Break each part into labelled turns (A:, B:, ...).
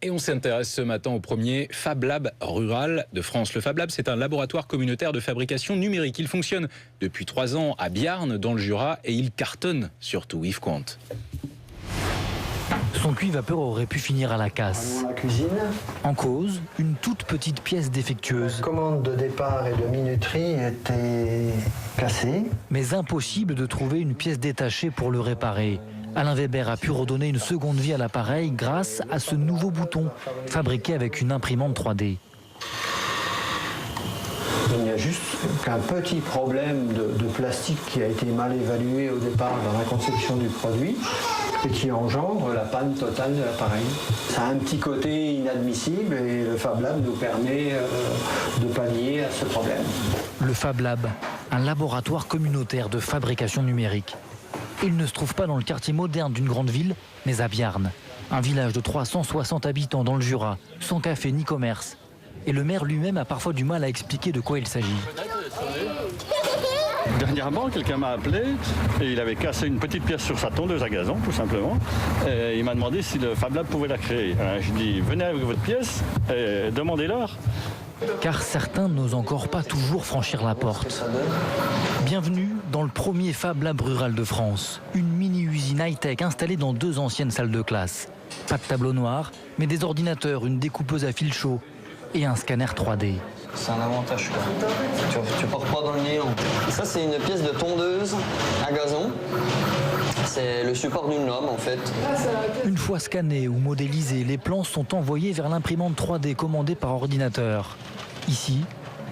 A: Et on s'intéresse ce matin au premier Fab Lab rural de France. Le Fab Lab, c'est un laboratoire communautaire de fabrication numérique. Il fonctionne depuis 3 ans à Biarn, dans le Jura, et il cartonne surtout. Yves Comte.
B: Son puits vapeur aurait pu finir à la casse.
C: La cuisine.
B: En cause, une toute petite pièce défectueuse.
C: La commande de départ et de minuterie était cassée.
B: Mais impossible de trouver une pièce détachée pour le réparer. Alain Weber a pu redonner une seconde vie à l'appareil grâce à ce nouveau bouton, fabriqué avec une imprimante 3D.
C: Il n'y a juste qu'un petit problème de plastique qui a été mal évalué au départ dans la conception du produit et qui engendre la panne totale de l'appareil. Ça a un petit côté inadmissible et le Fab Lab nous permet de pallier à ce problème.
B: Le Fab Lab, un laboratoire communautaire de fabrication numérique. Il ne se trouve pas dans le quartier moderne d'une grande ville, mais à Biarn, un village de 360 habitants dans le Jura, sans café ni commerce. Et le maire lui-même a parfois du mal à expliquer de quoi il s'agit.
D: Dernièrement, quelqu'un m'a appelé et il avait cassé une petite pièce sur sa tondeuse à gazon, tout simplement. Et il m'a demandé si le Fab Lab pouvait la créer. Alors, je dis, venez avec votre pièce et demandez-leur.
B: Car certains n'osent encore pas toujours franchir la porte. Bienvenue dans le premier Fab Lab rural de France. Une mini-usine high-tech installée dans 2 anciennes salles de classe. Pas de tableau noir, mais des ordinateurs, une découpeuse à fil chaud et un scanner 3D.
E: C'est un avantage, quoi. Tu pars pas dans le néant. Ça, c'est une pièce de tondeuse à gazon. C'est le support d'une lame, en fait.
B: Une fois scannés ou modélisés, les plans sont envoyés vers l'imprimante 3D commandée par ordinateur. Ici,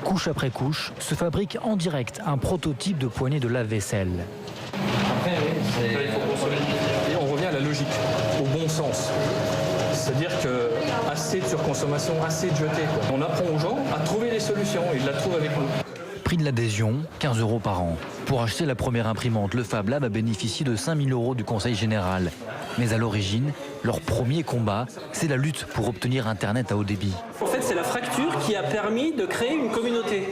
B: couche après couche, se fabrique en direct un prototype de poignée de lave-vaisselle.
E: Après,
F: Et on revient à la logique, au bon sens. C'est-à-dire que assez de surconsommation, assez de jeter. On apprend aux gens à trouver des solutions et ils la trouvent avec nous.
B: Prix de l'adhésion, 15 € par an. Pour acheter la première imprimante, le Fab Lab a bénéficié de 5 000 € du Conseil général. Mais à l'origine, leur premier combat, c'est la lutte pour obtenir Internet à haut débit.
G: En fait, c'est la fracture qui a permis de créer une communauté.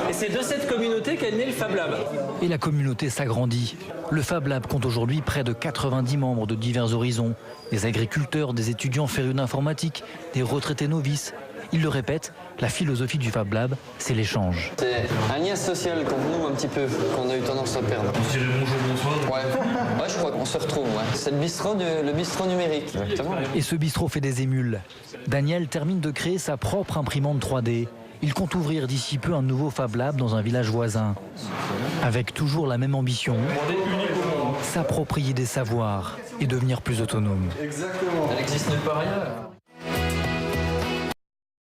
G: Et c'est de cette communauté qu'est né le Fab Lab.
B: Et la communauté s'agrandit. Le Fab Lab compte aujourd'hui près de 90 membres de divers horizons. Des agriculteurs, des étudiants férus d'informatique, des retraités novices. Il le répète, la philosophie du Fab Lab, c'est l'échange.
E: c'est un lien social comme nous, un petit peu, qu'on a eu tendance à perdre.
F: Bonjour, bonsoir.
E: Ouais, je crois qu'on se retrouve, ouais. C'est le bistrot numérique. Exactement.
B: Et ce bistrot fait des émules. Daniel termine de créer sa propre imprimante 3D. Il compte ouvrir d'ici peu un nouveau Fab Lab dans un village voisin. Avec toujours la même ambition, s'approprier des savoirs et devenir plus autonome.
E: Elle existe nulle part ailleurs.